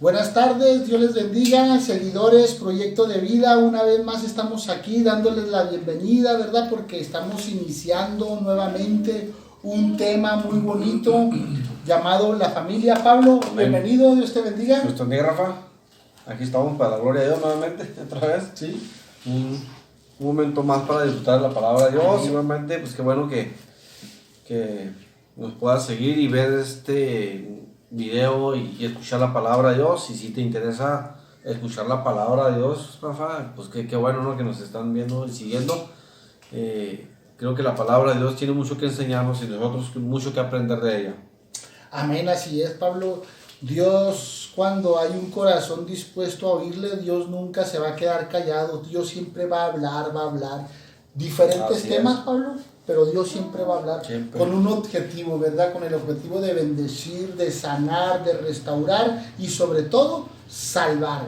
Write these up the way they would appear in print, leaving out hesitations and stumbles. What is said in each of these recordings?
Buenas tardes, Dios les bendiga, seguidores, Proyecto de Vida. Una vez más estamos aquí dándoles la bienvenida, ¿verdad? Porque estamos iniciando nuevamente un tema muy bonito llamado la familia. Pablo, bienvenido, Dios te bendiga. Dios te bendiga, Rafa. Aquí estamos para la gloria de Dios nuevamente, otra vez. Sí. Un momento más para disfrutar la palabra de Dios. Igualmente, pues qué bueno que nos puedas seguir y ver este video y escuchar la palabra de Dios. Y si te interesa escuchar la palabra de Dios, Rafa, pues qué bueno, ¿no? Que nos están viendo y siguiendo. Creo que la palabra de Dios tiene mucho que enseñarnos y nosotros mucho que aprender de ella. Amén, así es, Pablo. Dios, cuando hay un corazón dispuesto a oírle, Dios nunca se va a quedar callado. Dios siempre va a hablar. Diferentes Así temas, es. Pablo, pero Dios siempre va a hablar Siempre. con un objetivo, ¿verdad? Con el objetivo de bendecir, de sanar, de restaurar y sobre todo, salvar.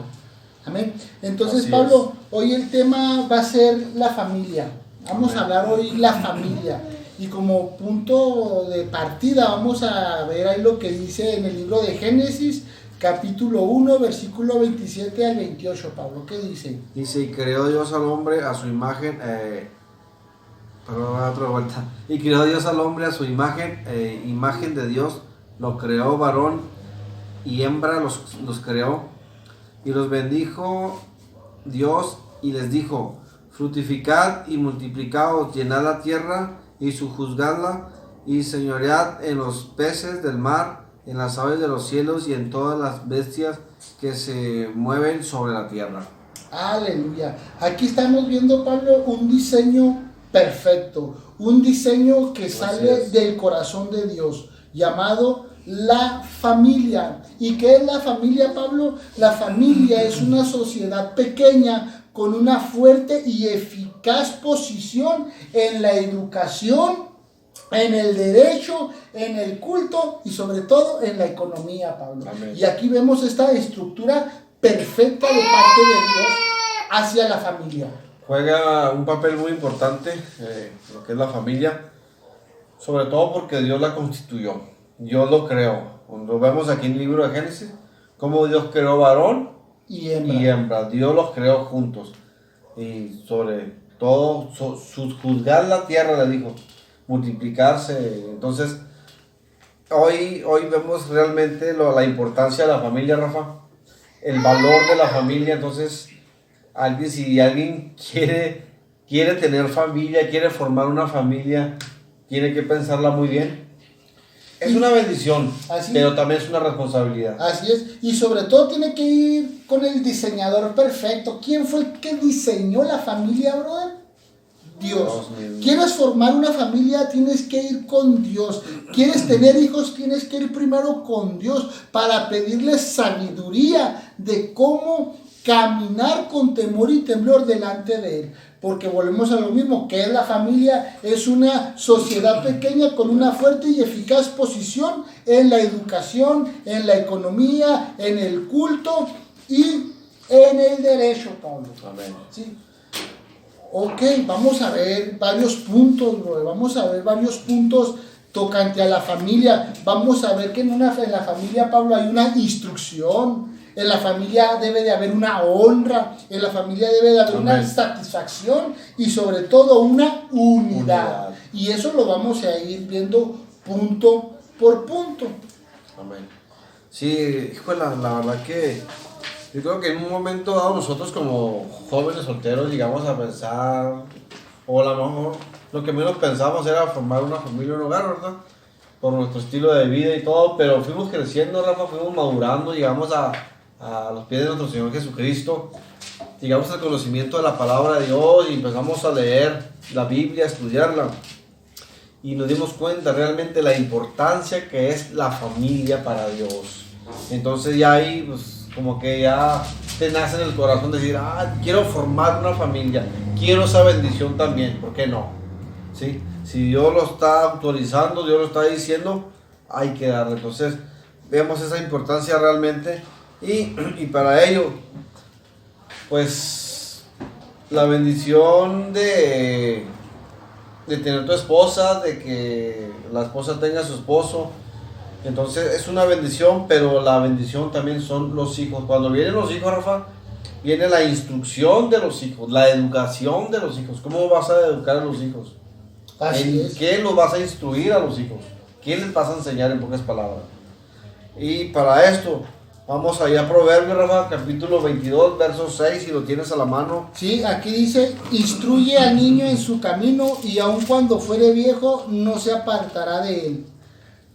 Amén. Entonces, Así Pablo, hoy el tema va a ser la familia. Vamos a hablar hoy la familia. Y como punto de partida vamos a ver ahí lo que dice en el libro de Génesis, capítulo 1, versículo 27 al 28, Pablo. ¿Qué dice? Dice, y creó Dios al hombre a su imagen, otra vuelta. Y creó Dios al hombre a su imagen, imagen de Dios, lo creó varón y hembra los creó. Y los bendijo Dios y les dijo, fructificad y multiplicaos, llenad la tierra y sojuzgadla, y señoread en los peces del mar, en las aves de los cielos y en todas las bestias que se mueven sobre la tierra. Aleluya. Aquí estamos viendo, Pablo, un diseño perfecto, un diseño que sale del corazón de Dios, llamado la familia. ¿Y qué es la familia, Pablo? La familia es una sociedad pequeña con una fuerte y eficaz posición en la educación, en el derecho, en el culto y sobre todo en la economía, Pablo. Amén. Y aquí vemos esta estructura perfecta de parte de Dios hacia la familia. Juega un papel muy importante lo que es la familia, sobre todo porque Dios la constituyó, Dios lo creó. Lo vemos aquí en el libro de Génesis, cómo Dios creó varón y hembra. Dios los creó juntos. Y sobre todo, juzgar la tierra, le dijo, multiplicarse. Entonces, hoy vemos realmente la importancia de la familia, Rafa, el valor de la familia. Entonces, si alguien quiere tener familia, quiere formar una familia, tiene que pensarla muy bien. Es una bendición, pero también es una responsabilidad. Así es, y sobre todo tiene que ir con el diseñador perfecto. ¿Quién fue el que diseñó la familia, brother? Dios. ¿Quieres formar una familia? Tienes que ir con Dios. ¿Quieres tener hijos? Tienes que ir primero con Dios para pedirle sabiduría de cómo caminar con temor y temblor delante de Él. Porque volvemos a lo mismo, que es la familia, es una sociedad pequeña con una fuerte y eficaz posición en la educación, en la economía, en el culto y en el derecho, Pablo. Amén. ¿Sí? Ok, vamos a ver varios puntos, bro. Vamos a ver varios puntos tocante a la familia. Vamos a ver que en la familia, Pablo, hay una instrucción. En la familia debe de haber una honra, en la familia debe de haber una satisfacción y sobre todo una unidad. Y eso lo vamos a ir viendo punto por punto. Amén. Sí, hijo, la verdad que yo creo que en un momento dado nosotros como jóvenes solteros llegamos a pensar, o a lo mejor lo que menos pensamos era formar una familia, un hogar, ¿verdad? Por nuestro estilo de vida y todo, pero fuimos creciendo, Rafa, fuimos madurando, llegamos a los pies de nuestro Señor Jesucristo, llegamos al conocimiento de la palabra de Dios y empezamos a leer la Biblia, a estudiarla y nos dimos cuenta realmente la importancia que es la familia para Dios. Entonces ya ahí pues como que ya te nace en el corazón decir, quiero formar una familia, quiero esa bendición también, ¿por qué no? ¿Sí? Si Dios lo está autorizando, Dios lo está diciendo, hay que darle. Entonces vemos esa importancia realmente. Y para ello, pues, la bendición de tener tu esposa, de que la esposa tenga a su esposo, Entonces es una bendición, pero la bendición también son los hijos. Cuando vienen los hijos, Rafa, viene la instrucción de los hijos, la educación de los hijos. ¿Cómo vas a educar a los hijos? ¿En qué los vas a instruir a los hijos? ¿Qué les vas a enseñar en pocas palabras? Y para esto, vamos allá a Proverbios, Rafa, capítulo 22, verso 6, si lo tienes a la mano. Sí, aquí dice, instruye al niño en su camino y aun cuando fuere viejo no se apartará de él.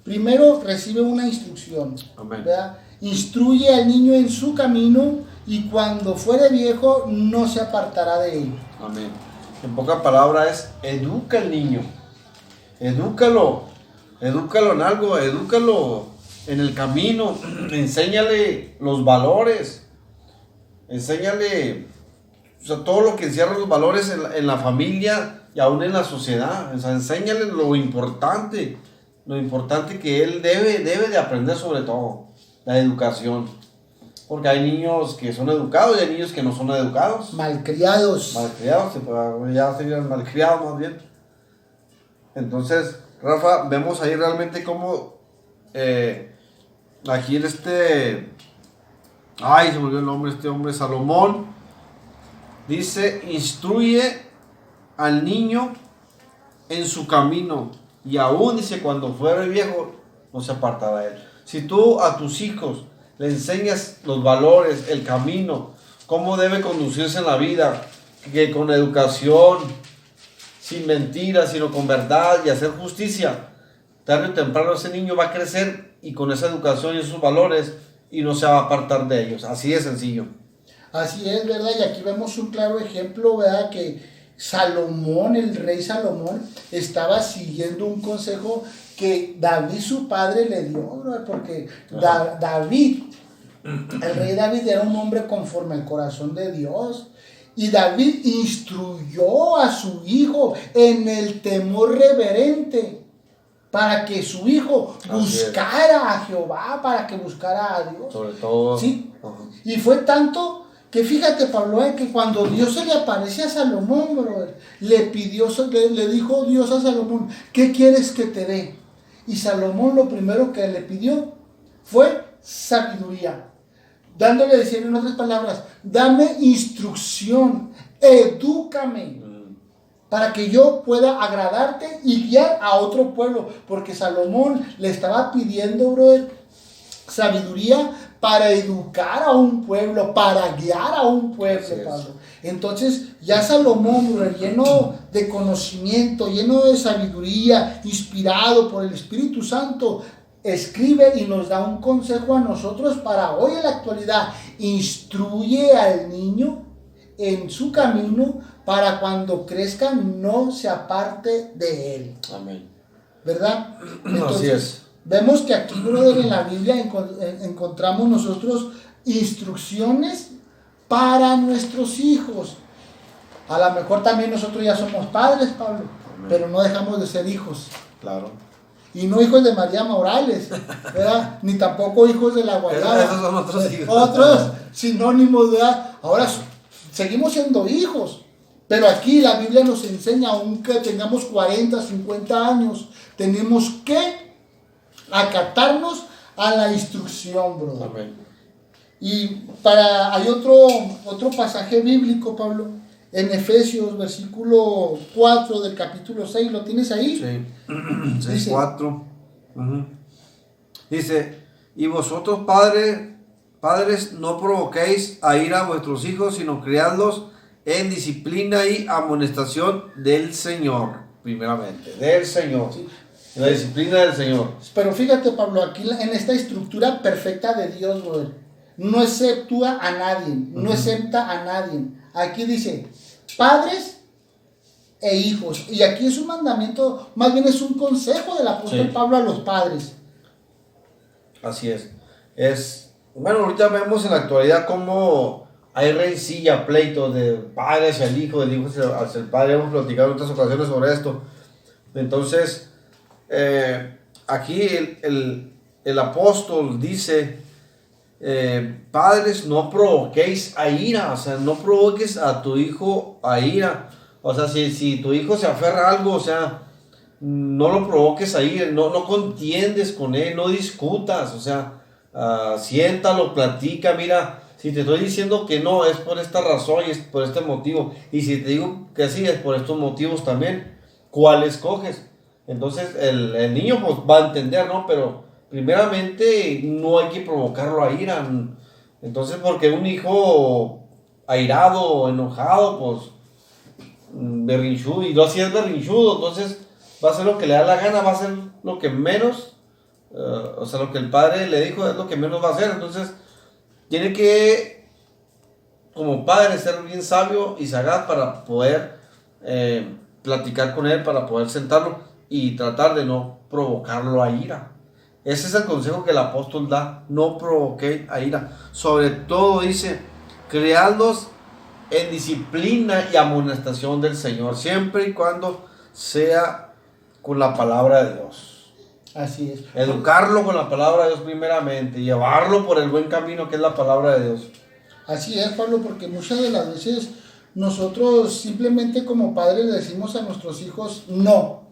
Primero recibe una instrucción. Amén. ¿Verdad? Instruye al niño en su camino y cuando fuere viejo no se apartará de él. Amén. En pocas palabras es, educa al niño. Edúcalo en algo, edúcalo en el camino, enséñale los valores, enséñale, o sea, todo lo que encierra los valores en la familia y aún en la sociedad. O sea, enséñale lo importante que él debe de aprender, sobre todo, la educación. Porque hay niños que son educados y hay niños que no son educados. Malcriados. Ya serían malcriados más bien. Entonces, Rafa, vemos ahí realmente cómo aquí en se me olvidó el nombre, este hombre, Salomón, dice, instruye al niño en su camino y aún dice, cuando fuere viejo, no se apartará de él. Si tú a tus hijos le enseñas los valores, el camino, cómo debe conducirse en la vida, que con educación, sin mentiras, sino con verdad y hacer justicia, tarde o temprano ese niño va a crecer y con esa educación y esos valores y no se va a apartar de ellos. Así de sencillo. Así es, ¿verdad? Y aquí vemos un claro ejemplo, ¿verdad? Que Salomón, el rey Salomón, estaba siguiendo un consejo que David, su padre, le dio, ¿verdad? Porque David, el rey David, era un hombre conforme al corazón de Dios. Y David instruyó a su hijo en el temor reverente para que su hijo buscara a Jehová, para que buscara a Dios. Sobre todo. ¿Sí? Y fue tanto que fíjate, Pablo, que cuando Dios se le aparece a Salomón, brother, le dijo Dios a Salomón, ¿qué quieres que te dé? Y Salomón lo primero que le pidió fue sabiduría. Dándole, decir en otras palabras, dame instrucción, edúcame, para que yo pueda agradarte y guiar a otro pueblo. Porque Salomón le estaba pidiendo, brother, sabiduría para educar a un pueblo, para guiar a un pueblo, Pablo. Entonces, ya Salomón, brother, lleno de conocimiento, lleno de sabiduría, inspirado por el Espíritu Santo, escribe y nos da un consejo a nosotros para hoy en la actualidad. Instruye al niño en su camino para cuando crezca no se aparte de él. Amén. ¿Verdad? Entonces, así es. Vemos que aquí, brother, en la Biblia encontramos nosotros instrucciones para nuestros hijos. A lo mejor también nosotros ya somos padres, Pablo, pero no dejamos de ser hijos. Claro. Y no hijos de María Morales, ¿verdad? Ni tampoco hijos de la Guayaba. Esos son otros hijos. Otros sinónimos, ¿verdad? Ahora seguimos siendo hijos. Pero aquí la Biblia nos enseña, aunque tengamos 40, 50 años, tenemos que acatarnos a la instrucción, brother. Amén. Y hay otro pasaje bíblico, Pablo, en Efesios, versículo 4 del capítulo 6, ¿lo tienes ahí? Sí, 6:4. Dice, y vosotros padres, no provoquéis a ira a vuestros hijos, sino criadlos en disciplina y amonestación del Señor, primeramente, del Señor. Sí. La disciplina del Señor. Pero fíjate, Pablo, aquí en esta estructura perfecta de Dios, brother, no exceptúa a nadie, no exenta a nadie. Aquí dice, padres e hijos. Y aquí es un mandamiento, más bien es un consejo del apóstol Pablo a los padres. Así es. Bueno, ahorita vemos en la actualidad cómo hay rencilla, pleito de padre hacia el hijo, del hijo hacia el padre. Hemos platicado en otras ocasiones sobre esto. Entonces, aquí el apóstol dice, padres, no provoquéis a ira, o sea, no provoques a tu hijo a ira. O sea, si tu hijo se aferra a algo, o sea, no lo provoques ahí, no contiendes con él, no discutas, o sea, siéntalo, platica, mira, si te estoy diciendo que no, es por esta razón y es por este motivo, y si te digo que sí, es por estos motivos también, ¿cuál escoges? Entonces el niño pues va a entender, ¿no? Pero primeramente no hay que provocarlo a ira, entonces porque un hijo airado, enojado, pues berrinchudo, y no si es berrinchudo, entonces va a hacer lo que le da la gana, va a hacer lo que menos, o sea, lo que el padre le dijo es lo que menos va a hacer. Entonces tiene que, como padre, ser bien sabio y sagaz para poder platicar con él, para poder sentarlo y tratar de no provocarlo a ira. Ese es el consejo que el apóstol da: no provoquéis a ira. Sobre todo dice, criadlos en disciplina y amonestación del Señor, siempre y cuando sea con la palabra de Dios. Así es. Educarlo con la palabra de Dios primeramente, llevarlo por el buen camino que es la palabra de Dios. Así es, Pablo, porque muchas de las veces nosotros simplemente como padres le decimos a nuestros hijos no,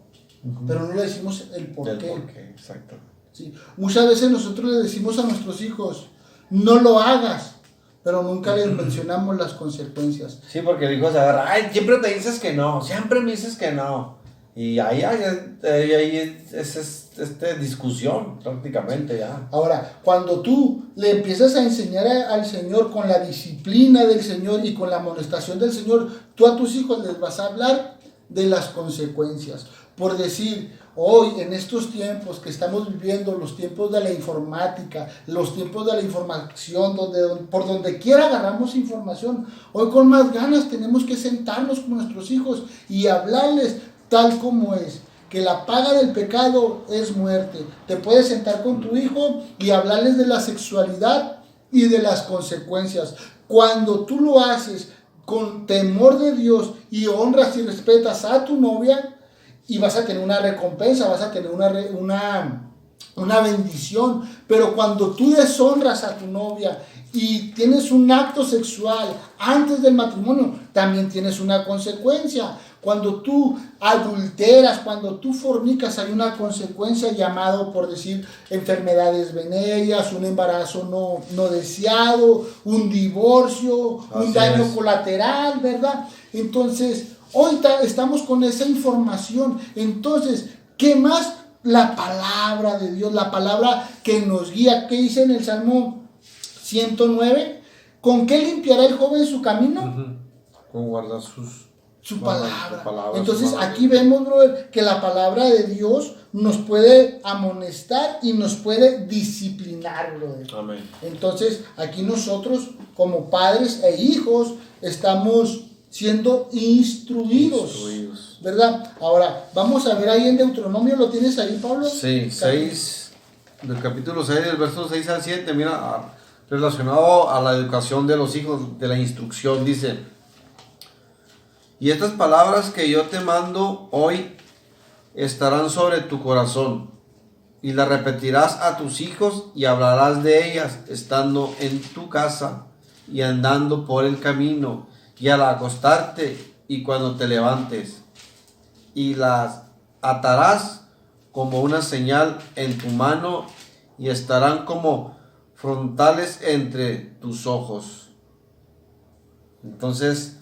pero no le decimos el por qué. Exacto. Sí. Muchas veces nosotros le decimos a nuestros hijos, no lo hagas, pero nunca les mencionamos las consecuencias. Sí, porque el hijo se agarra, ay, siempre te dices que no, siempre me dices que no. Y ahí es discusión prácticamente ya. Ahora, cuando tú le empiezas a enseñar al Señor con la disciplina del Señor y con la amonestación del Señor, tú a tus hijos les vas a hablar de las consecuencias. Por decir, hoy en estos tiempos que estamos viviendo, los tiempos de la informática, los tiempos de la información, por donde quiera agarramos información, hoy con más ganas tenemos que sentarnos con nuestros hijos y hablarles tal como es, que la paga del pecado es muerte. Te puedes sentar con tu hijo y hablarles de la sexualidad y de las consecuencias. Cuando tú lo haces con temor de Dios y honras y respetas a tu novia, y vas a tener una recompensa, vas a tener una bendición. Pero cuando tú deshonras a tu novia y tienes un acto sexual antes del matrimonio, también tienes una consecuencia. Cuando tú adulteras, cuando tú fornicas, hay una consecuencia llamado, por decir, enfermedades venéreas, un embarazo no deseado, un divorcio, un daño colateral, ¿verdad? Entonces, hoy estamos con esa información. Entonces, ¿qué más? La palabra de Dios, la palabra que nos guía. ¿Qué dice en el Salmo 109? ¿Con qué limpiará el joven su camino? Con guardar su palabra. Entonces aquí vemos, brother, que la palabra de Dios nos puede amonestar y nos puede disciplinar, brother. Amén. Entonces aquí nosotros como padres e hijos estamos siendo instruidos, ¿verdad? Ahora, vamos a ver ahí en Deuteronomio, ¿lo tienes ahí, Pablo? Sí, 6, del capítulo 6, del verso 6 al 7, mira, relacionado a la educación de los hijos, de la instrucción, dice: y estas palabras que yo te mando hoy estarán sobre tu corazón, y las repetirás a tus hijos y hablarás de ellas estando en tu casa y andando por el camino y al acostarte y cuando te levantes, y las atarás como una señal en tu mano y estarán como frontales entre tus ojos. Entonces,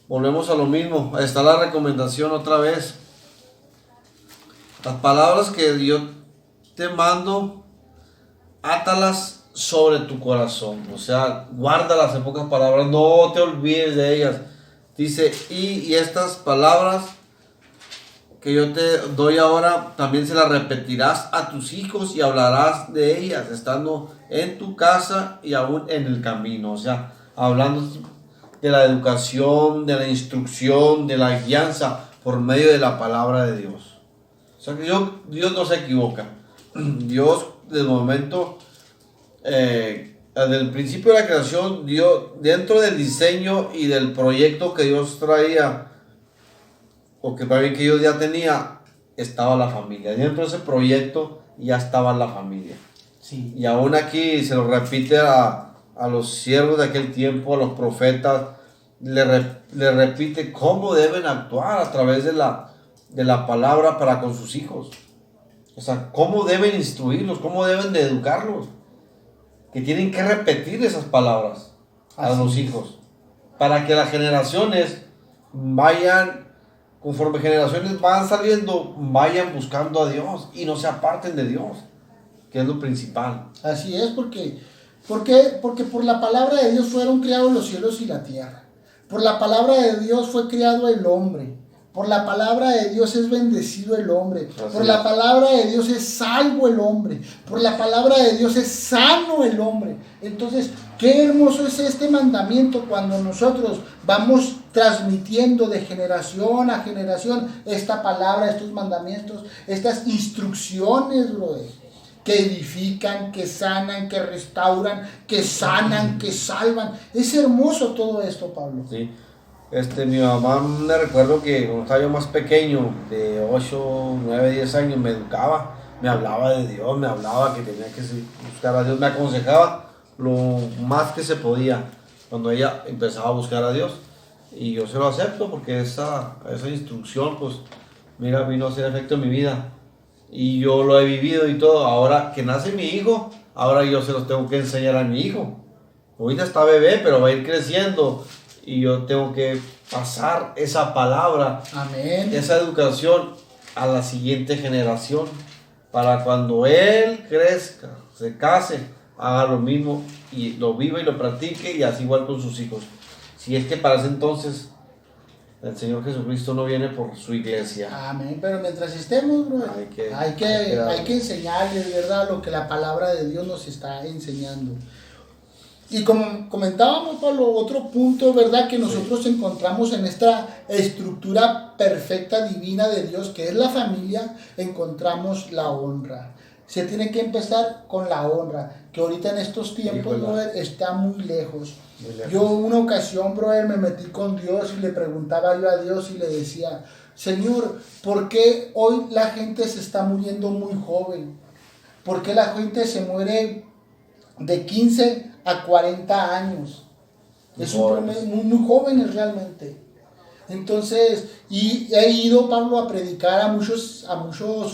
volvemos a lo mismo. Está la recomendación otra vez. Las palabras que yo te mando, átalas sobre tu corazón. O sea, guárdalas, en pocas palabras, no te olvides de ellas. Dice, y estas palabras que yo te doy ahora, también se las repetirás a tus hijos y hablarás de ellas, estando en tu casa y aún en el camino. O sea, hablando de la educación, de la instrucción, de la guianza por medio de la palabra de Dios. O sea que Dios no se equivoca. Dios, desde el momento, desde el principio de la creación, Dios, dentro del diseño y del proyecto que Dios traía, o que para mí que Dios ya tenía, estaba la familia. Dentro de ese proyecto ya estaba la familia. Sí. Y aún aquí se lo repite a los siervos de aquel tiempo, a los profetas, le repite cómo deben actuar a través de la de la palabra para con sus hijos. O sea, cómo deben instruirlos, cómo deben de educarlos. Que tienen que repetir esas palabras a los hijos. Para que las generaciones vayan, conforme generaciones van saliendo, vayan buscando a Dios y no se aparten de Dios, que es lo principal. Así es, porque por la palabra de Dios fueron creados los cielos y la tierra. Por la palabra de Dios fue creado el hombre. Por la palabra de Dios es bendecido el hombre. Por la palabra de Dios es salvo el hombre. Por la palabra de Dios es sano el hombre. Entonces, qué hermoso es este mandamiento cuando nosotros vamos transmitiendo de generación a generación esta palabra, estos mandamientos, estas instrucciones, brother. Que edifican, que sanan, que restauran, que sanan, que salvan. Es hermoso todo esto, Pablo. Sí. Mi mamá, me recuerdo que cuando estaba yo más pequeño, de 8, 9, 10 años, me educaba, me hablaba de Dios, me hablaba que tenía que buscar a Dios, me aconsejaba lo más que se podía cuando ella empezaba a buscar a Dios. Y yo se lo acepto porque esa instrucción, pues, mira, vino a hacer efecto en mi vida. Y yo lo he vivido y todo. Ahora que nace mi hijo, ahora yo se los tengo que enseñar a mi hijo. Ahorita está bebé, pero va a ir creciendo. Y yo tengo que pasar esa palabra, amén, esa educación a la siguiente generación. Para cuando él crezca, se case, haga lo mismo y lo viva y lo practique y así igual con sus hijos. Si es que para ese entonces el Señor Jesucristo no viene por su iglesia. Amén, pero mientras estemos, bro, hay que enseñarles, ¿verdad? Lo que la palabra de Dios nos está enseñando. Y como comentábamos, Pablo, otro punto, ¿verdad? Que nosotros encontramos en esta estructura perfecta, divina de Dios, que es la familia, encontramos la honra. Se tiene que empezar con la honra, que ahorita en estos tiempos, brother, está muy lejos. Yo una ocasión, brother, me metí con Dios y le preguntaba yo a Dios y le decía, Señor, ¿por qué hoy la gente se está muriendo muy joven? ¿Por qué la gente se muere de 15 a 40 años? Es un promedio muy jóvenes realmente. Entonces, y he ido, Pablo, a predicar a muchos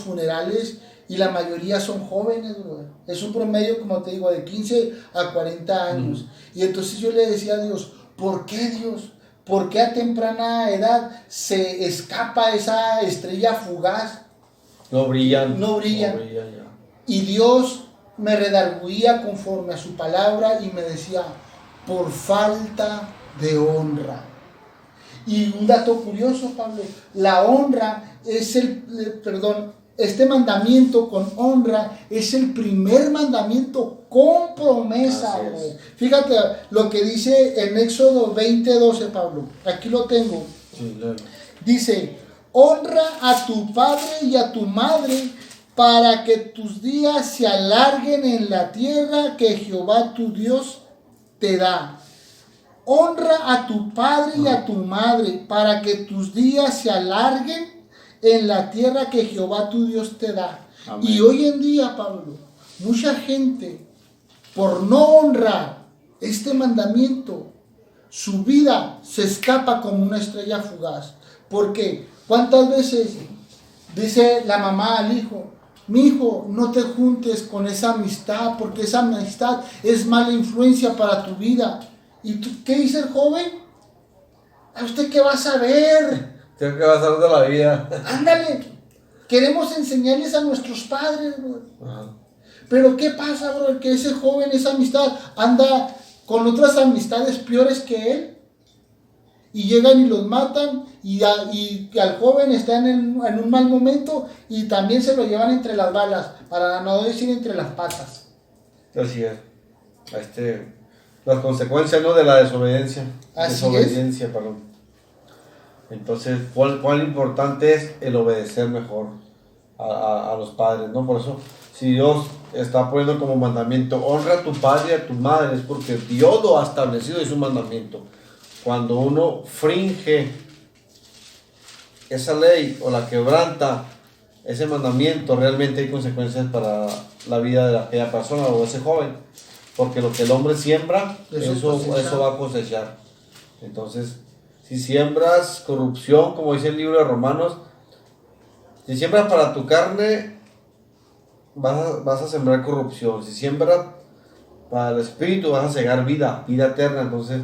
funerales y la mayoría son jóvenes, bro. Es un promedio, como te digo, de 15 a 40 años. Y entonces yo le decía a Dios, ¿por qué, Dios? ¿Por qué a temprana edad se escapa esa estrella fugaz? No brillan. Y Dios me redarguía conforme a su palabra y me decía, por falta de honra. Y un dato curioso, Pablo, la honra es este mandamiento con honra es el primer mandamiento con promesa. Fíjate lo que dice en Éxodo 20:12, Pablo. Aquí lo tengo. Sí, claro. Dice, honra a tu padre y a tu madre para que tus días se alarguen en la tierra que Jehová tu Dios te da. Honra a tu padre y a tu madre para que tus días se alarguen en la tierra que Jehová tu Dios te da. Amén. Y hoy en día, Pablo, mucha gente, por no honrar este mandamiento, su vida se escapa como una estrella fugaz. Porque ¿cuántas veces dice la mamá al hijo, mi hijo, no te juntes con esa amistad, porque esa amistad es mala influencia para tu vida? ¿Y tú qué dice el joven? ¿A usted qué va a saber? ¿Qué va a saber de la vida? Ándale, queremos enseñarles a nuestros padres, bro. Pero ¿qué pasa, bro? Que ese joven, esa amistad, anda con otras amistades peores que él. Y llegan y los matan, y al joven está en un mal momento, y también se lo llevan entre las balas, para no decir entre las patas. Así es. Las consecuencias, ¿no?, de la desobediencia. Desobediencia, perdón. Entonces, ¿cuál importante es el obedecer mejor a los padres, ¿no? Por eso, si Dios está poniendo como mandamiento, honra a tu padre y a tu madre, es porque Dios lo ha establecido, es un mandamiento. Cuando uno fringe esa ley o la quebranta, ese mandamiento, realmente hay consecuencias para la vida de aquella persona o ese joven. Porque lo que el hombre siembra, eso va a cosechar. Entonces, si siembras corrupción, como dice el libro de Romanos, Si siembras para tu carne, vas a sembrar corrupción. Si siembras para el espíritu, vas a cegar vida eterna. Entonces,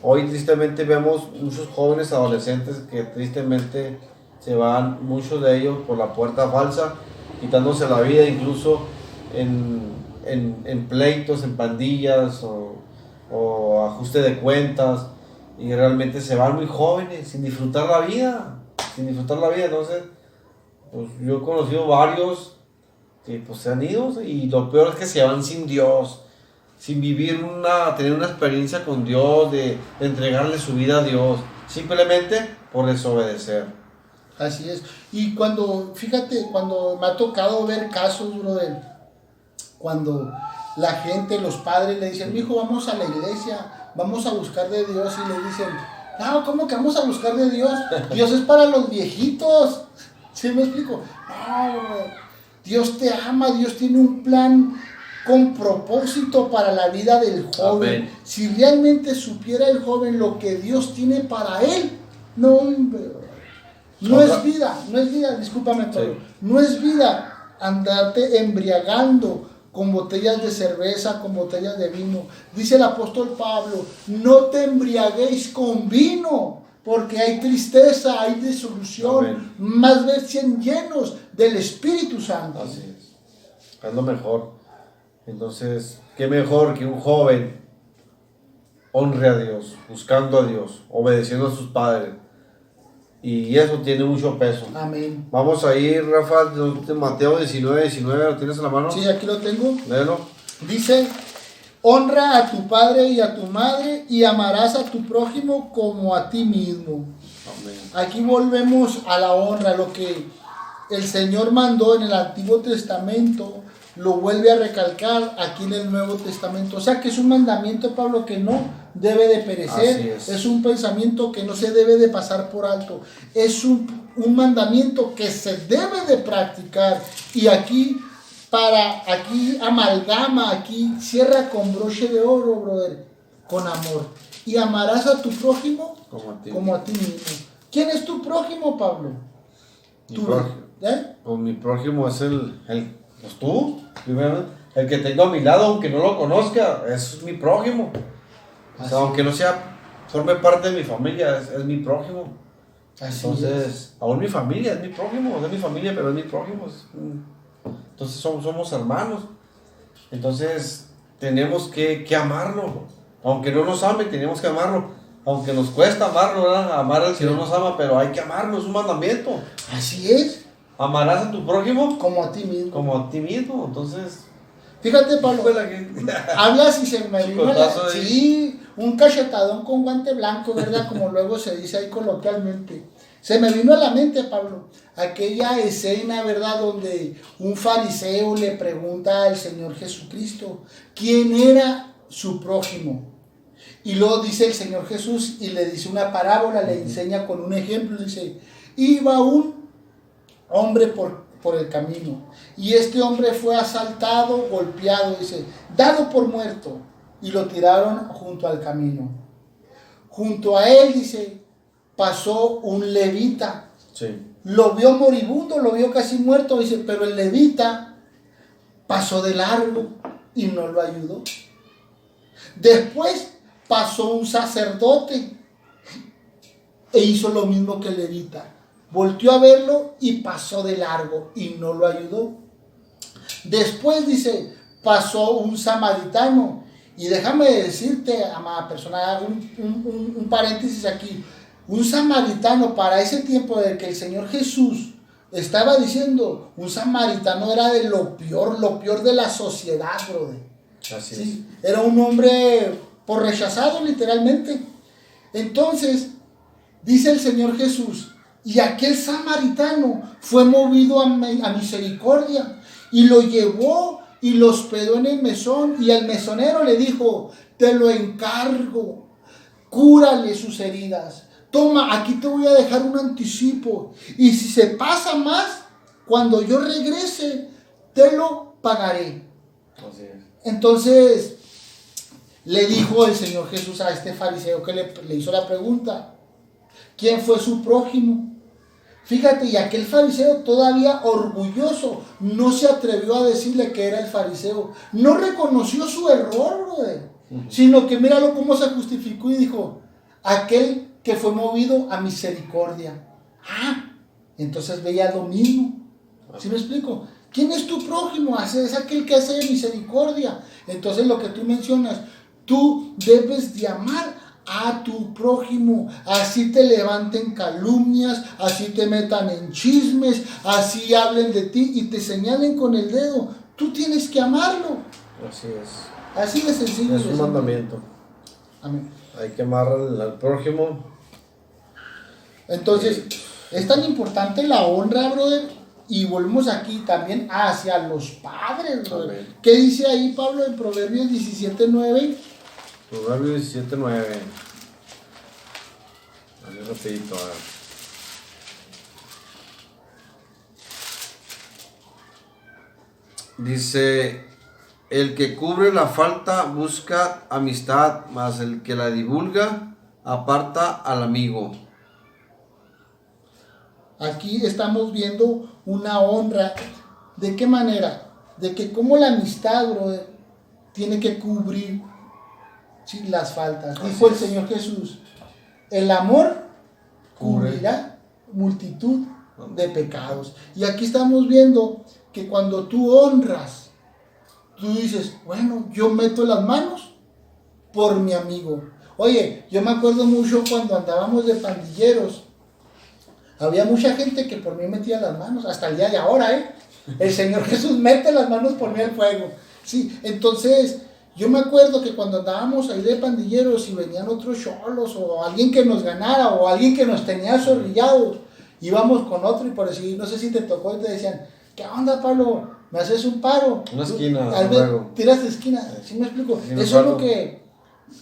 hoy tristemente vemos muchos jóvenes adolescentes que tristemente se van, muchos de ellos, por la puerta falsa, quitándose la vida, incluso en pleitos, en pandillas o ajuste de cuentas, y realmente se van muy jóvenes sin disfrutar la vida, entonces pues yo he conocido varios que pues se han ido, y lo peor es que se van sin Dios, sin tener una experiencia con Dios, de entregarle su vida a Dios, simplemente por desobedecer. Así es. Y fíjate, cuando me ha tocado ver casos, brother, cuando la gente, los padres le dicen, hijo, vamos a la iglesia, vamos a buscar de Dios, y le dicen, no, ¿cómo que vamos a buscar de Dios? Dios es para los viejitos. ¿Sí me explico? No, brother. Dios te ama, Dios tiene un plan con propósito para la vida del joven. Amén. Si realmente supiera el joven lo que Dios tiene para él, no, hombre, no es vida, discúlpame, Pablo, sí. No es vida andarte embriagando con botellas de cerveza, con botellas de vino. Dice el apóstol Pablo, no te embriaguéis con vino, porque hay tristeza, hay disolución. Amén. Más bien sean llenos del Espíritu Santo. Así es lo mejor. Entonces, qué mejor que un joven honre a Dios, buscando a Dios, obedeciendo a sus padres. Y eso tiene mucho peso. Amén. Vamos a ir, Rafa, de Mateo 19, ¿lo tienes en la mano? Sí, aquí lo tengo. Léelo. Dice, honra a tu padre y a tu madre, y amarás a tu prójimo como a ti mismo. Amén. Aquí volvemos a la honra, lo que el Señor mandó en el Antiguo Testamento, lo vuelve a recalcar aquí en el Nuevo Testamento. O sea que es un mandamiento, Pablo, que no debe de perecer. Es un pensamiento que no se debe de pasar por alto. Es un mandamiento que se debe de practicar. Y aquí amalgama, aquí cierra con broche de oro, brother, con amor. Y amarás a tu prójimo como a ti mismo. ¿Quién es tu prójimo, Pablo? Mi prójimo. Pues mi prójimo es pues tú, primero, el que tengo a mi lado, aunque no lo conozca, es mi prójimo. O sea, aunque no forme parte de mi familia, es mi prójimo. Entonces, aún mi familia es mi prójimo, es mi familia, pero es mi prójimo. Entonces somos hermanos. Entonces, tenemos que amarlo. Aunque no nos ame, tenemos que amarlo. Aunque nos cuesta amarlo, ¿verdad? Amar al que no nos ama, pero hay que amarlo, es un mandamiento. Así es. Amarás a tu prójimo como a ti mismo. Como a ti mismo, entonces. Fíjate, Pablo, hablas y se me vino un cachetadón con guante blanco, ¿verdad? Como luego se dice ahí coloquialmente. Se me vino a la mente, Pablo, aquella escena, ¿verdad? Donde un fariseo le pregunta al Señor Jesucristo quién era su prójimo. Y luego dice el Señor Jesús y le dice una parábola, le enseña con un ejemplo, dice, iba un hombre por el camino, y este hombre fue asaltado, golpeado, dice, dado por muerto, y lo tiraron junto al camino. Junto a él, dice, pasó un levita. Sí. Lo vio moribundo, lo vio casi muerto, dice, pero el levita pasó de largo y no lo ayudó. Después pasó un sacerdote e hizo lo mismo que el levita. Volteó a verlo y pasó de largo y no lo ayudó. Después, dice, pasó un samaritano. Y déjame decirte, amada persona, hago un paréntesis aquí. Un samaritano, para ese tiempo del que el Señor Jesús estaba diciendo, un samaritano era de lo peor de la sociedad, brother. Así ¿sí? Era un hombre por rechazado, literalmente. Entonces, dice el Señor Jesús, y aquel samaritano fue movido a misericordia y lo llevó y lo hospedó en el mesón, y al mesonero le dijo, te lo encargo, cúrale sus heridas. Toma, aquí te voy a dejar un anticipo, y si se pasa más, cuando yo regrese, te lo pagaré. Así es. Entonces, le dijo el Señor Jesús a este fariseo que le hizo la pregunta, ¿quién fue su prójimo? Fíjate, y aquel fariseo todavía orgulloso no se atrevió a decirle que era el fariseo. No reconoció su error, brother, sino que míralo cómo se justificó y dijo, aquel que fue movido a misericordia. Entonces veía lo mismo. ¿Sí me explico? ¿Quién es tu prójimo? Es aquel que hace misericordia. Entonces lo que tú mencionas, tú debes de amar a tu prójimo, así te levanten calumnias, así te metan en chismes, así hablen de ti y te señalen con el dedo. Tú tienes que amarlo. Así es. Así de sencillo. Es un mandamiento. Amén. Hay que amar al prójimo. Entonces, es tan importante la honra, brother, y volvemos aquí también hacia los padres, brother. Amén. ¿Qué dice ahí Pablo en Proverbios 17:9? Proverbios 17:9. Ahí rapidito, a ver. Dice, el que cubre la falta busca amistad, mas el que la divulga aparta al amigo. Aquí estamos viendo una honra. ¿De qué manera? De que como la amistad, brother, tiene que cubrir, ¿sí?, las faltas. Dijo el Señor Jesús, el amor cubrirá multitud de pecados. Y aquí estamos viendo que cuando tú honras, tú dices, bueno, yo meto las manos por mi amigo. Oye, yo me acuerdo mucho cuando andábamos de pandilleros, había mucha gente que por mí metía las manos, hasta el día de ahora, el Señor Jesús mete las manos por mí al fuego. Sí, entonces yo me acuerdo que cuando andábamos ahí de pandilleros y venían otros cholos o alguien que nos ganara o alguien que nos tenía zorrillados, íbamos con otro y por decir, no sé si te tocó y te decían, ¿qué onda, Pablo? ¿Me haces un paro? Una esquina, Tal vez tiras de esquina, ¿sí me explico? Sí, eso es lo que...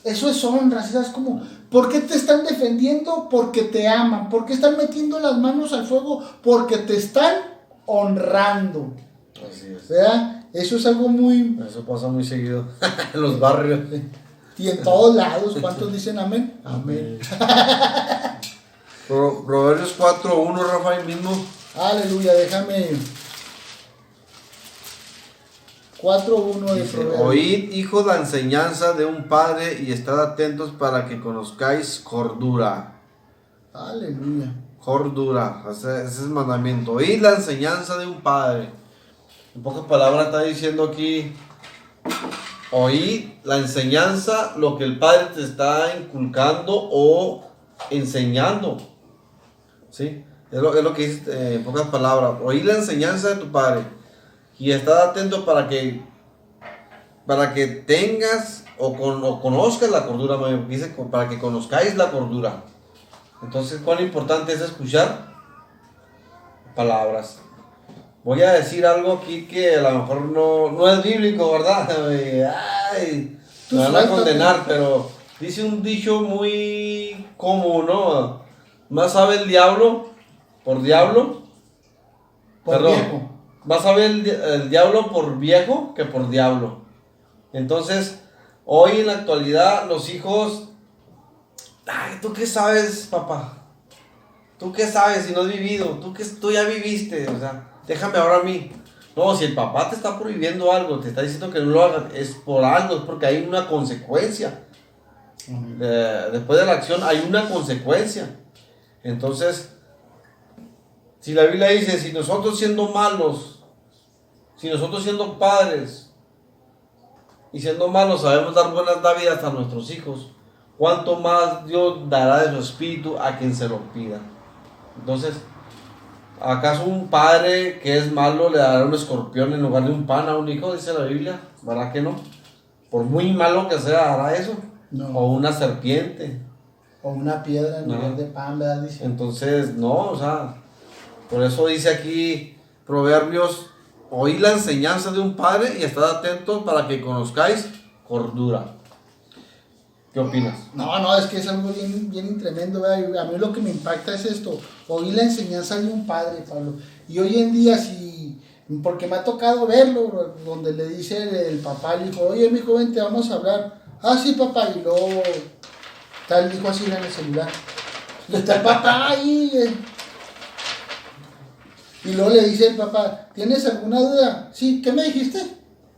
Eso es honra, ¿sabes? Como, ¿por qué te están defendiendo? Porque te aman. ¿Por qué están metiendo las manos al fuego? Porque te están honrando. Así es. ¿Verdad? Eso es algo muy... Eso pasa muy seguido en los barrios. Y en todos lados, ¿cuántos dicen amén? Amén. Proverbios 4:1, Rafael mismo. Aleluya, déjame... 4:1 de Proverbios. Oíd, hijos, la enseñanza de un padre y estad atentos para que conozcáis cordura. Aleluya. Cordura, ese es el mandamiento. Oíd la enseñanza de un padre. En pocas palabras está diciendo aquí, oíd la enseñanza, lo que el padre te está inculcando o enseñando. ¿Sí? Es lo que dice en pocas palabras. Oíd la enseñanza de tu padre. Y estad atento para que tengas o conozcas la cordura, dice, para que conozcáis la cordura. Entonces, ¿cuán importante es escuchar palabras? Voy a decir algo aquí que a lo mejor no es bíblico, ¿verdad? Ay, me van a condenar, pero dice un dicho muy común, ¿no? Más sabe el diablo por diablo. Viejo. Vas a ver el diablo por viejo que por diablo. Entonces, hoy en la actualidad, los hijos... Ay, ¿tú qué sabes, papá? ¿Tú qué sabes si no has vivido? Tú ya viviste, o sea, déjame ahora a mí. No, si el papá te está prohibiendo algo, te está diciendo que no lo hagas, es por algo, es porque hay una consecuencia. Después de la acción hay una consecuencia. Entonces, si la Biblia dice, si nosotros siendo malos, si nosotros siendo padres y siendo malos sabemos dar buenas dávidas a nuestros hijos, ¿cuánto más Dios dará de su espíritu a quien se lo pida? Entonces, ¿acaso un padre que es malo le dará un escorpión en lugar de un pan a un hijo? Dice la Biblia, ¿verdad que no? Por muy malo que sea, ¿hará eso? No. O una serpiente. O una piedra en lugar de pan, ¿verdad? Dice. Entonces, no, o sea, por eso dice aquí Proverbios, oí la enseñanza de un padre y estad atentos para que conozcáis cordura. ¿Qué opinas? No, es que es algo bien tremendo, ¿verdad? A mí lo que me impacta es esto, oí la enseñanza de un padre, Pablo. Y hoy en día, porque me ha tocado verlo, bro, donde le dice el papá al hijo, oye, mi hijo, vente, vamos a hablar. Ah, sí, papá, y luego está el hijo así en el celular. Y está el papá ahí, Y luego le dice el papá, ¿tienes alguna duda? Sí, ¿qué me dijiste?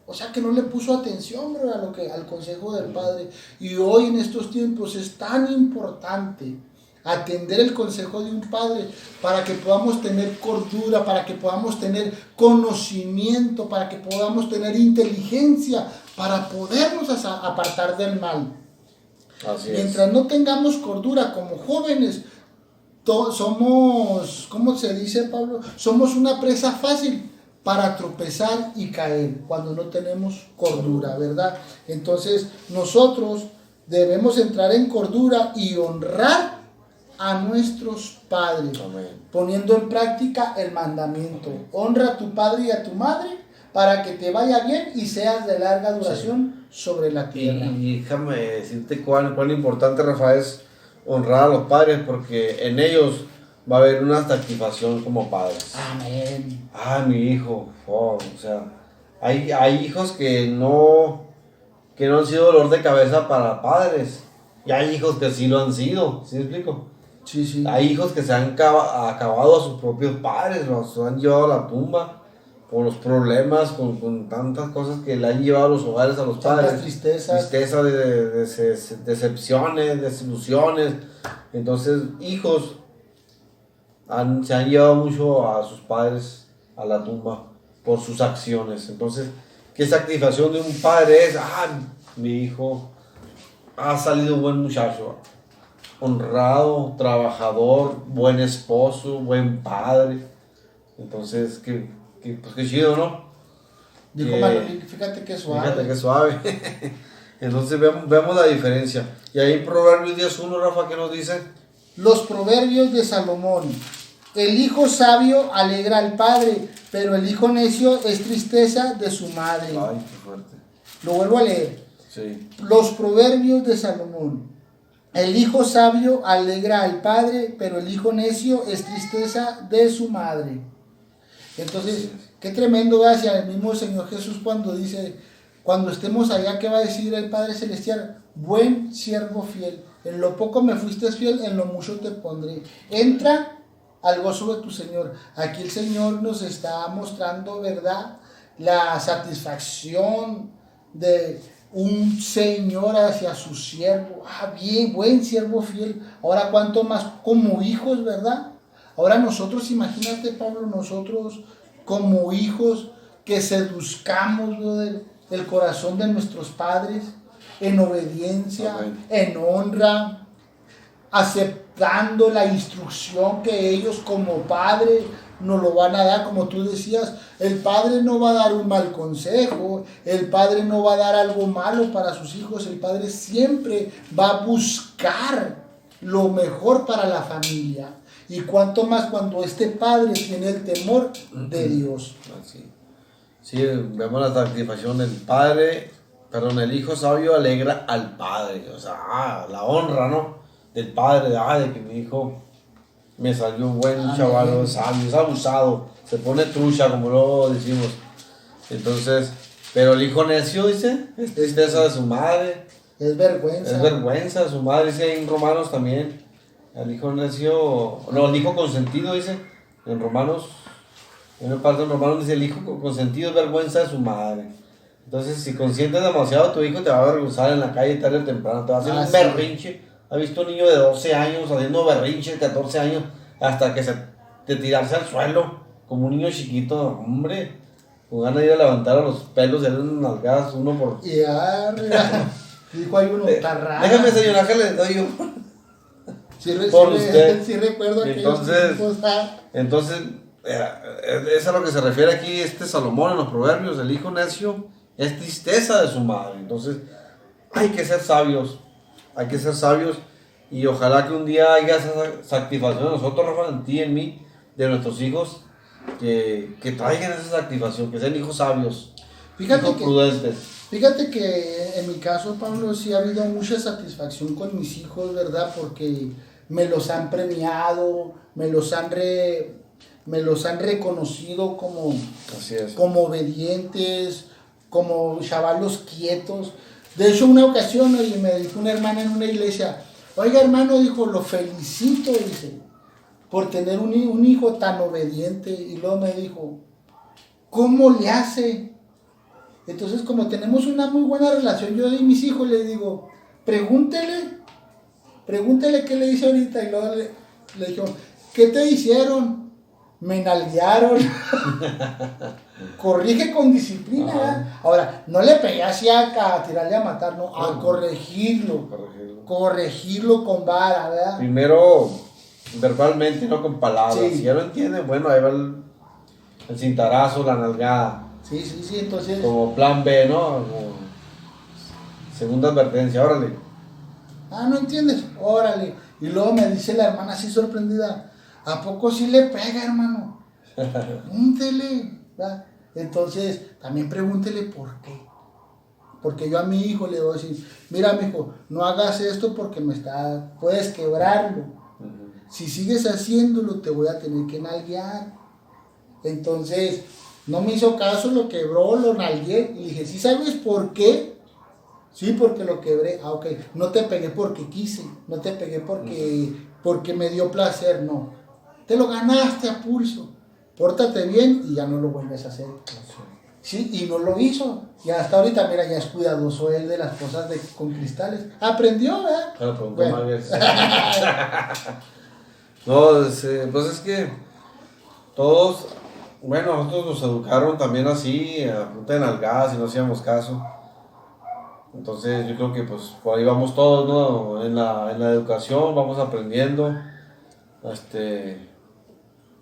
O sea que no le puso atención, bro, al consejo del padre. Y hoy en estos tiempos es tan importante atender el consejo de un padre para que podamos tener cordura, para que podamos tener conocimiento, para que podamos tener inteligencia, para podernos apartar del mal. Así Mientras no tengamos cordura como jóvenes, somos, ¿cómo se dice, Pablo? Somos una presa fácil para tropezar y caer cuando no tenemos cordura, ¿verdad? Entonces nosotros debemos entrar en cordura y honrar a nuestros padres, Amén. poniendo en práctica el mandamiento. Amén. Honra a tu padre y a tu madre para que te vaya bien y seas de larga duración sobre la tierra. Y déjame decirte cuán importante, Rafa, es honrar a los padres, porque en ellos va a haber una satisfacción como padres. Amén. Mi hijo, o sea, hay hijos que no han sido dolor de cabeza para padres, y hay hijos que sí lo han sido, ¿sí me explico? Sí, sí. Hay hijos que se han acabado a sus propios padres, los han llevado a la tumba por los problemas, con tantas cosas que le han llevado a los hogares a los Tantas padres. tristezas. Tristeza, decepciones, desilusiones. Entonces, hijos se han llevado mucho a sus padres a la tumba por sus acciones. Entonces, ¿qué satisfacción de un padre es? Mi hijo ha salido buen muchacho, honrado, trabajador, buen esposo, buen padre. Entonces, pues qué chido, ¿no? Dijo Manolín, fíjate qué suave. Fíjate qué suave. Entonces vemos la diferencia. Y ahí Proverbios 10:1, Rafa, ¿qué nos dice? Los proverbios de Salomón. El hijo sabio alegra al padre, pero el hijo necio es tristeza de su madre. Ay, qué fuerte. Lo vuelvo a leer. Sí. Los proverbios de Salomón. El hijo sabio alegra al padre, pero el hijo necio es tristeza de su madre. Entonces, qué tremendo hacia el mismo Señor Jesús cuando dice, cuando estemos allá, ¿qué va a decir el Padre Celestial? Buen siervo fiel, en lo poco me fuiste fiel, en lo mucho te pondré. Entra al gozo de tu Señor. Aquí el Señor nos está mostrando, ¿verdad?, la satisfacción de un Señor hacia su siervo. Bien, buen siervo fiel. Ahora, ¿cuánto más como hijos, verdad? Ahora nosotros, imagínate, Pablo, nosotros como hijos que seduzcamos, brother, el corazón de nuestros padres en obediencia, Amén. en honra, aceptando la instrucción que ellos como padre nos lo van a dar, como tú decías. El padre no va a dar un mal consejo, el padre no va a dar algo malo para sus hijos, el padre siempre va a buscar lo mejor para la familia. Y cuanto más cuando este padre tiene el temor de Dios. Así. Sí, vemos la satisfacción del padre, el hijo sabio alegra al padre. O sea, la honra, ¿no? Del padre, de que mi hijo me salió un buen chaval, sabio, es abusado, se pone trucha, como luego decimos. Entonces, pero el hijo necio, dice, es tristeza de su madre. Es vergüenza. Es vergüenza de su madre, dice en Romanos también. El hijo necio, no, el hijo consentido, dice en Romanos. En una parte en Romanos dice: el hijo consentido es vergüenza de su madre. Entonces, si consientes demasiado, tu hijo te va a avergonzar en la calle tarde o temprano. Te va a hacer un berrinche. ¿Has visto un niño de 12 años haciendo berrinche, 14 años, hasta que te tirarse al suelo? Como un niño chiquito, hombre. Con ganas de ir a levantar a los pelos y darle unas nalgadas, uno por. Y dijo ahí uno, está raro. Déjame, señora, que le doy yo. Por usted. Sí recuerdo que entonces, es a lo que se refiere aquí Salomón en los proverbios. El hijo necio es tristeza de su madre. Entonces, hay que ser sabios. Hay que ser sabios. Y ojalá que un día haya esa satisfacción de nosotros, Rafa, en ti, en mí, de nuestros hijos, que traigan esa satisfacción, que sean hijos sabios, hijos prudentes. Fíjate que en mi caso, Pablo, sí ha habido mucha satisfacción con mis hijos, ¿verdad? Porque me los han premiado, me los han reconocido como obedientes, como chavalos quietos. De hecho, una ocasión, me dijo una hermana en una iglesia: oiga, hermano, dijo, lo felicito, dice, por tener un hijo tan obediente. Y luego me dijo, ¿cómo le hace? Entonces, como tenemos una muy buena relación, yo y mis hijos les digo, pregúntele qué le hice ahorita. Y luego le dijo, ¿qué te hicieron? Me nalguearon. Corrige con disciplina, ¿verdad? Ahora, no le pegué así a tirarle a matar, no, a corregirlo con vara, ¿verdad? Primero verbalmente, no con palabras. Sí. Si ya lo entienden, bueno, ahí va el cintarazo, la nalgada. Sí, entonces... Como plan B, ¿no? Como segunda advertencia, órale. ¿No entiendes? Órale. Y luego me dice la hermana así sorprendida, ¿a poco sí le pega, hermano? Pregúntele, ¿verdad? Entonces, también pregúntele por qué. Porque yo a mi hijo le voy a decir, mira, mijo, no hagas esto porque puedes quebrarlo. Si sigues haciéndolo, te voy a tener que nalguear. Entonces, no me hizo caso, lo quebró, lo nalgué. Y dije, ¿sí sabes por qué? Sí, porque lo quebré. Ok, no te pegué porque quise, no te pegué porque me dio placer, no. Te lo ganaste a pulso. Pórtate bien y ya no lo vuelves a hacer. Sí, y no lo hizo. Y hasta ahorita, mira, ya es cuidadoso él de las cosas con cristales. Aprendió, ¿verdad? Claro, bueno. No, pues es que todos, bueno, nosotros nos educaron también así, a punta de nalgadas y no hacíamos caso. Entonces yo creo que pues por ahí vamos todos, ¿no? En la educación vamos aprendiendo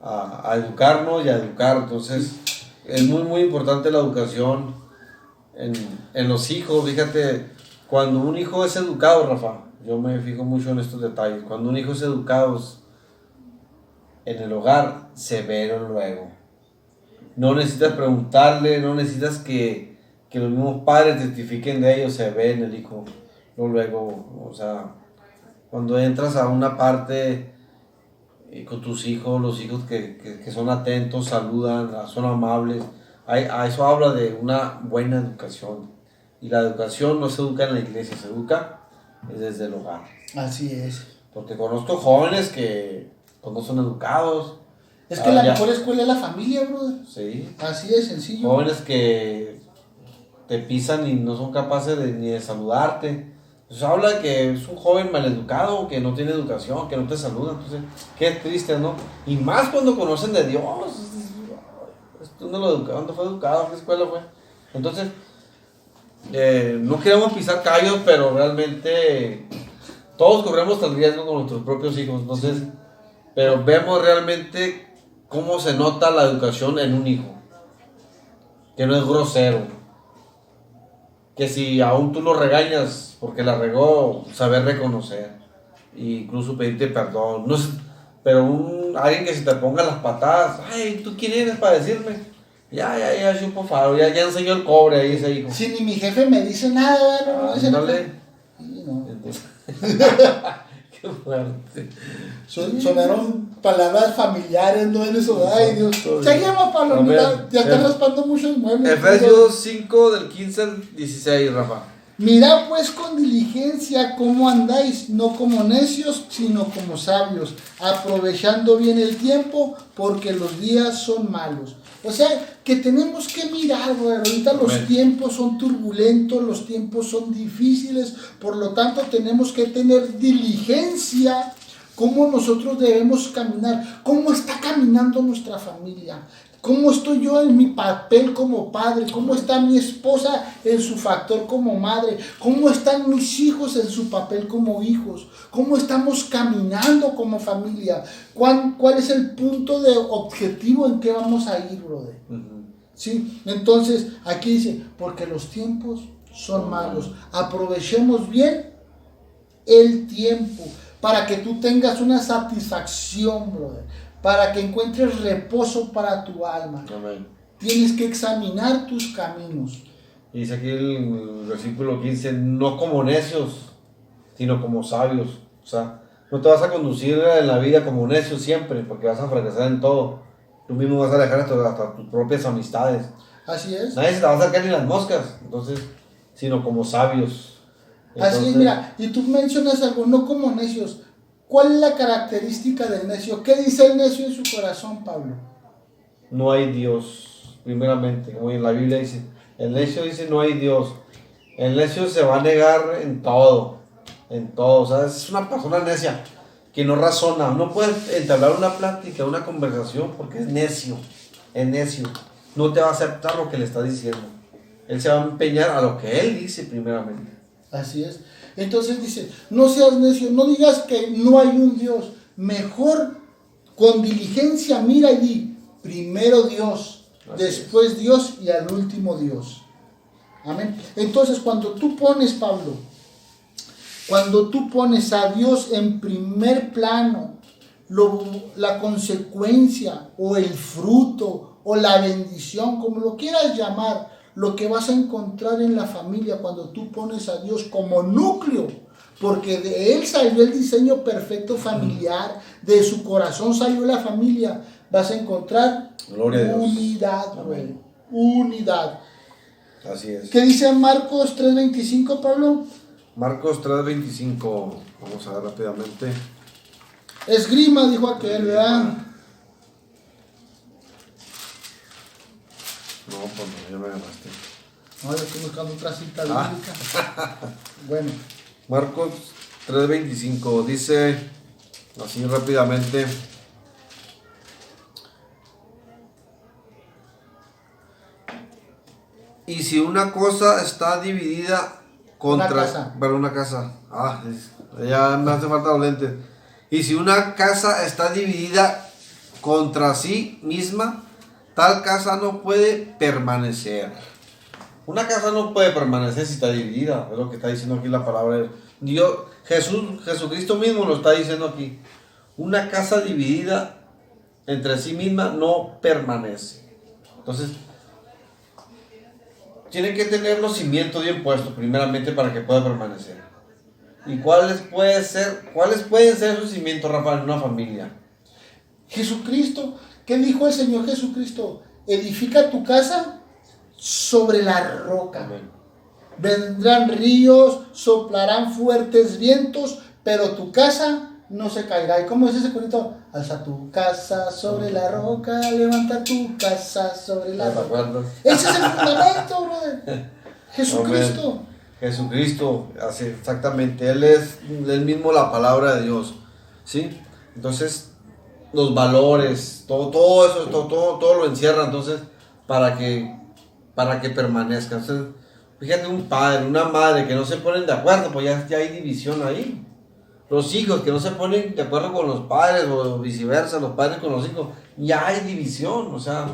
a educarnos y a educar. Entonces es muy importante la educación en los hijos. Fíjate, cuando un hijo es educado, Rafa, yo me fijo mucho en estos detalles. Cuando un hijo es educado en el hogar, se ve luego. No necesitas preguntarle, no necesitas que los mismos padres testifiquen de ellos, se ve en el hijo luego. O sea, cuando entras a una parte con tus hijos, los hijos que son atentos, saludan, son amables, a eso habla de una buena educación. Y la educación no se educa en la iglesia, se educa desde el hogar. Así es. Porque conozco jóvenes que pues, no son educados. Es que la mejor escuela es la familia, brother. Sí. Así de sencillo. Jóvenes que te pisan y no son capaces ni de saludarte. Eso habla de que es un joven maleducado, que no tiene educación, que no te saluda. Entonces, qué triste, ¿no? Y más cuando conocen de Dios. ¿Dónde fue educado? ¿Qué escuela fue? Entonces, no queremos pisar callos, pero realmente todos corremos el riesgo con nuestros propios hijos. Entonces, pero vemos realmente cómo se nota la educación en un hijo. Que no es grosero. Que si aún tú lo regañas porque la regó, saber reconocer. E incluso pedirte perdón. No sé, pero alguien que se te ponga las patadas. Ay, ¿tú quién eres para decirme? Ya, chupo faro. Ya enseñó el cobre ahí ese hijo. Si ni mi jefe me dice nada, no dice nada. No. Entonces, qué fuerte. Sonaron palabras familiares, no en eso. Ay, Dios. Seguimos, Pablo. Ya están raspando muchos muebles. Efesios 5, del 15 al 16, Rafa. Mirad pues con diligencia cómo andáis, no como necios, sino como sabios, aprovechando bien el tiempo, porque los días son malos. O sea, que tenemos que mirar, güey. Ahorita los tiempos son turbulentos, los tiempos son difíciles, por lo tanto tenemos que tener diligencia cómo nosotros debemos caminar, cómo está caminando nuestra familia, cómo estoy yo en mi papel como padre, cómo está mi esposa en su factor como madre, cómo están mis hijos en su papel como hijos, cómo estamos caminando como familia, cuál es el punto de objetivo en que vamos a ir, brother. ¿Sí? Entonces, aquí dice, porque los tiempos son malos, aprovechemos bien el tiempo, para que tú tengas una satisfacción, brother, para que encuentres reposo para tu alma. Amén. Tienes que examinar tus caminos. Y dice aquí el versículo 15, no como necios, sino como sabios. O sea, no te vas a conducir en la vida como necio siempre, porque vas a fracasar en todo. Tú mismo vas a dejar hasta tus propias amistades. Así es. Nadie se te va a acercar ni las moscas, entonces, sino como sabios. Entonces, así es, mira, y tú mencionas algo, no como necios. ¿Cuál es la característica del necio? ¿Qué dice el necio en su corazón, Pablo? No hay Dios, primeramente, como en la Biblia dice. El necio dice no hay Dios. El necio se va a negar en todo, o sea, es una persona necia que no razona, no puede entablar una plática, una conversación porque es necio, no te va a aceptar lo que le está diciendo. Él se va a empeñar a lo que él dice primeramente. Así es. Entonces dice, no seas necio, no digas que no hay un Dios. Mejor con diligencia mira y di, primero Dios, después Dios y al último Dios. Amén. Entonces cuando tú pones, Pablo, cuando tú pones a Dios en primer plano, la consecuencia o el fruto o la bendición, como lo quieras llamar, lo que vas a encontrar en la familia cuando tú pones a Dios como núcleo, porque de Él salió el diseño perfecto familiar, de su corazón salió la familia, vas a encontrar unidad, güey, unidad. Así es. ¿Qué dice Marcos 3:25, Pablo? Marcos 3:25, vamos a ver rápidamente. Esgrima, dijo aquel, ¿verdad? No, pues no, ya me ganaste. No, yo estoy buscando otra cita bíblica. Bueno. Marcos 3:25 dice así rápidamente. Y si una cosa está dividida contra... Una casa. Ya me hace falta los lentes. Y si una casa está dividida contra sí misma, tal casa no puede permanecer. Una casa no puede permanecer si está dividida. Es lo que está diciendo aquí la palabra de Dios. Jesucristo mismo lo está diciendo aquí. Una casa dividida entre sí misma no permanece. Entonces, tiene que tener los cimientos bien puestos primeramente para que pueda permanecer. ¿Y cuáles pueden ser esos cimientos, Rafael, en una familia? Jesucristo, ¿qué dijo el Señor Jesucristo? Edifica tu casa sobre la roca. Amén. Vendrán ríos, soplarán fuertes vientos, pero tu casa no se caerá. ¿Y cómo es ese corito? Alza tu casa sobre la roca, levanta tu casa sobre la roca. Ese es el fundamento, brother. Jesucristo. Amén. Jesucristo, así exactamente. Él es mismo la palabra de Dios, ¿sí? Entonces, los valores, todo eso, todo lo encierra, entonces, para que permanezca. Entonces, fíjate, un padre, una madre que no se ponen de acuerdo, pues ya hay división ahí. Los hijos que no se ponen de acuerdo con los padres o viceversa, los padres con los hijos, ya hay división, o sea,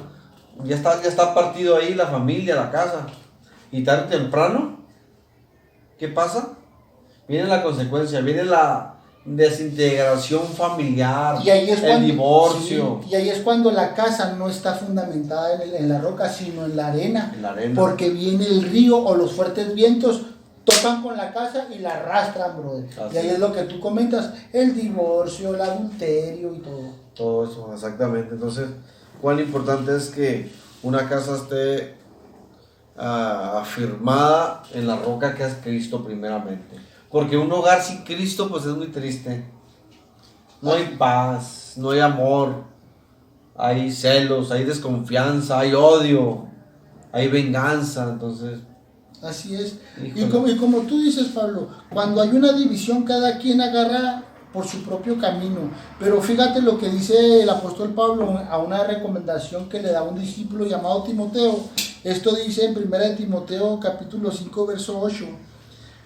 ya está partido ahí la familia, la casa. Y tarde o temprano, ¿qué pasa? Viene la consecuencia, viene la desintegración familiar, y ahí es el divorcio. Sí, y ahí es cuando la casa no está fundamentada en la roca, sino en la arena. Porque viene el río o los fuertes vientos, tocan con la casa y la arrastran, brother. Y ahí es lo que tú comentas, el divorcio, el adulterio y todo. Todo eso, exactamente. Entonces, cuán importante es que una casa esté afirmada en la roca que es Cristo primeramente. Porque un hogar sin Cristo pues es muy triste. No hay paz, no hay amor, hay celos, hay desconfianza, hay odio, hay venganza, entonces... Así es. Y como tú dices, Pablo, cuando hay una división, cada quien agarra por su propio camino. Pero fíjate lo que dice el apóstol Pablo a una recomendación que le da a un discípulo llamado Timoteo. Esto dice en 1 Timoteo capítulo 5, verso 8.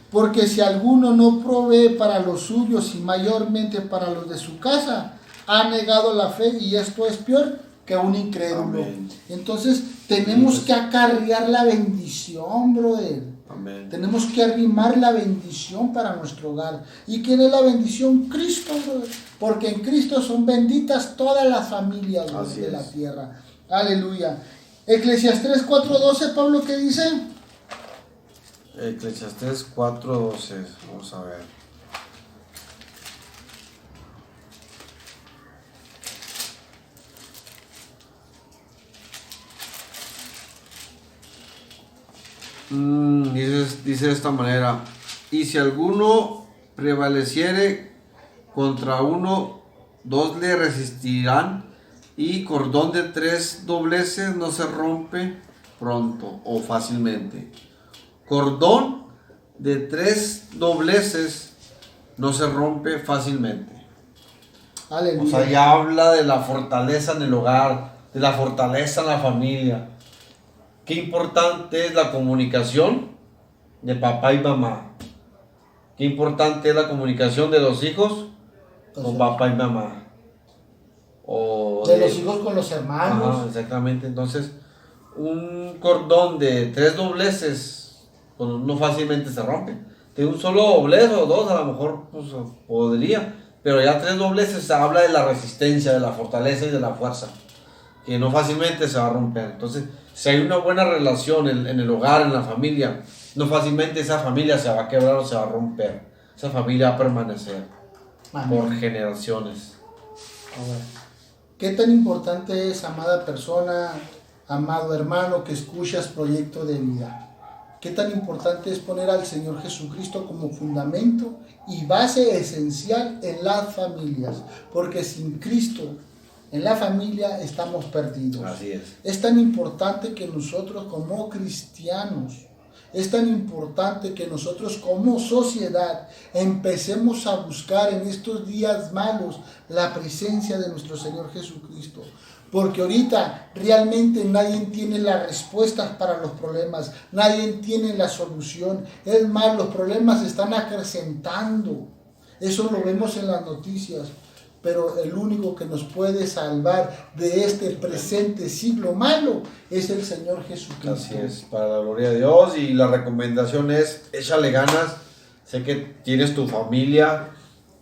Porque si alguno no provee para los suyos y mayormente para los de su casa, ha negado la fe y esto es peor que un incrédulo. Amén. Entonces tenemos que acarrear la bendición, brother. Amén. Tenemos que arrimar la bendición para nuestro hogar. ¿Y quién es la bendición? Cristo, brother. Porque en Cristo son benditas todas las familias de la tierra. Aleluya. Eclesiastés 4:12, Pablo, ¿qué dice? Eclesiastés 4:12, vamos a ver. Dice de esta manera: y si alguno prevaleciere contra uno, dos le resistirán, y cordón de 3 dobleces no se rompe pronto o fácilmente. Cordón de 3 dobleces no se rompe fácilmente. Aleluya. O sea, ya habla de la fortaleza en el hogar, de la fortaleza en la familia. Qué importante es la comunicación de papá y mamá. Qué importante es la comunicación de los hijos con papá y mamá. O de los hijos con los hermanos. Ajá, exactamente. Entonces, un cordón de 3 dobleces, pues no fácilmente se rompe. De un solo doblez o 2 a lo mejor pues, podría, pero ya 3 dobleces se habla de la resistencia, de la fortaleza y de la fuerza, que no fácilmente se va a romper. Entonces, si hay una buena relación en el hogar, en la familia, no fácilmente esa familia se va a quebrar o se va a romper. Esa familia va a permanecer por generaciones. ¿Qué tan importante es, amada persona, amado hermano, que escuchas Proyecto de Vida? ¿Qué tan importante es poner al Señor Jesucristo como fundamento y base esencial en las familias? Porque sin Cristo en la familia estamos perdidos. Así es. Es tan importante que nosotros como cristianos, es tan importante que nosotros como sociedad empecemos a buscar en estos días malos la presencia de nuestro Señor Jesucristo. Porque ahorita realmente nadie tiene las respuestas para los problemas, nadie tiene la solución. Es más, los problemas se están acrecentando. Eso lo vemos en las noticias. Pero el único que nos puede salvar de este presente siglo malo es el Señor Jesucristo. Así es, para la gloria de Dios. Y la recomendación es, échale ganas. Sé que tienes tu familia,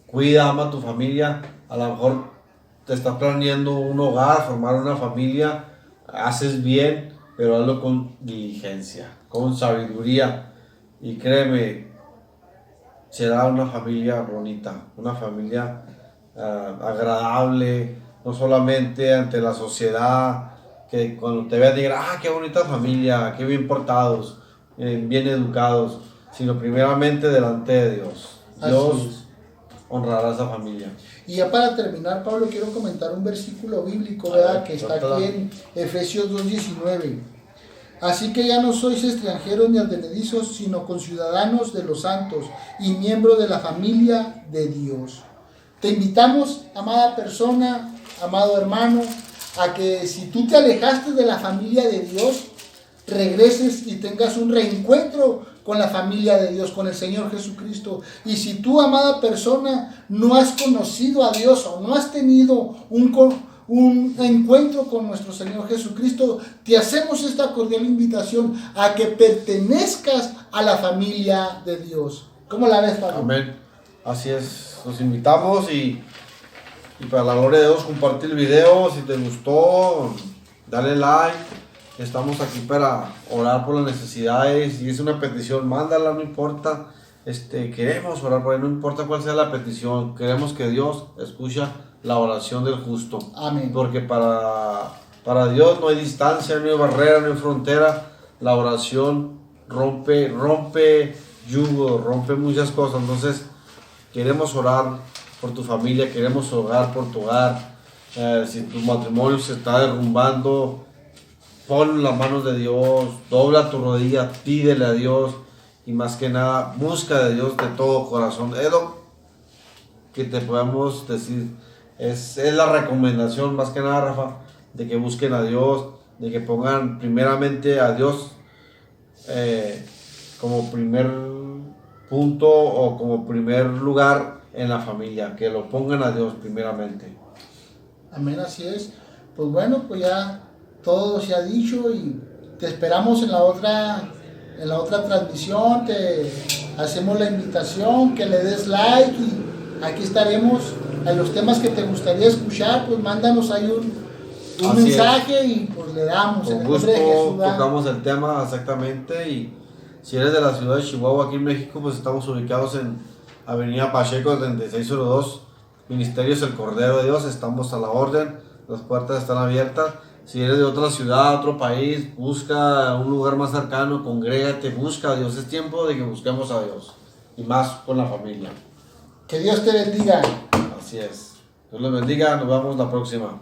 cuida, ama a tu familia. A lo mejor te estás planeando un hogar, formar una familia. Haces bien, pero hazlo con diligencia, con sabiduría. Y créeme, será una familia bonita, una familia agradable, no solamente ante la sociedad, que cuando te vean digan, qué bonita familia, qué bien portados, bien educados, sino primeramente delante de Dios. Dios honrará a esa familia. Y ya para terminar, Pablo, quiero comentar un versículo bíblico, ¿verdad? Que está aquí en Efesios 2:19. Así que ya no sois extranjeros ni advenedizos, sino conciudadanos de los santos y miembros de la familia de Dios. Te invitamos, amada persona, amado hermano, a que si tú te alejaste de la familia de Dios, regreses y tengas un reencuentro con la familia de Dios, con el Señor Jesucristo. Y si tú, amada persona, no has conocido a Dios o no has tenido un encuentro con nuestro Señor Jesucristo, te hacemos esta cordial invitación a que pertenezcas a la familia de Dios. ¿Cómo la ves, Pablo? Amén. Así es. Los invitamos y para la gloria de Dios, comparte el video. Si te gustó, dale like. Estamos aquí para orar por las necesidades. Si es una petición, mándala, no importa. Queremos orar por él, no importa cuál sea la petición. Queremos que Dios escucha la oración del justo. Amén. Porque para Dios no hay distancia, no hay barrera, no hay frontera. La oración rompe yugo, rompe muchas cosas. Entonces, queremos orar por tu familia, queremos orar por tu hogar. Si tu matrimonio se está derrumbando, ponlo en las manos de Dios, dobla tu rodilla, pídele a Dios y más que nada, busca de Dios de todo corazón. Es lo que te podemos decir, es la recomendación más que nada, Rafa, de que busquen a Dios, de que pongan primeramente a Dios como primer punto o como primer lugar en la familia, que lo pongan a Dios primeramente. Amén, así es. Pues bueno, pues ya todo se ha dicho y te esperamos en la otra transmisión. Te hacemos la invitación, que le des like y aquí estaremos en los temas que te gustaría escuchar. Pues mándanos ahí un mensaje y pues le damos. Con gusto tocamos el tema exactamente. Y si eres de la ciudad de Chihuahua, aquí en México, pues estamos ubicados en Avenida Pacheco 3602, Ministerios El Cordero de Dios. Estamos a la orden, las puertas están abiertas. Si eres de otra ciudad, otro país, busca un lugar más cercano, congrégate, busca a Dios. Es tiempo de que busquemos a Dios y más con la familia. Que Dios te bendiga. Así es. Dios les bendiga, nos vemos la próxima.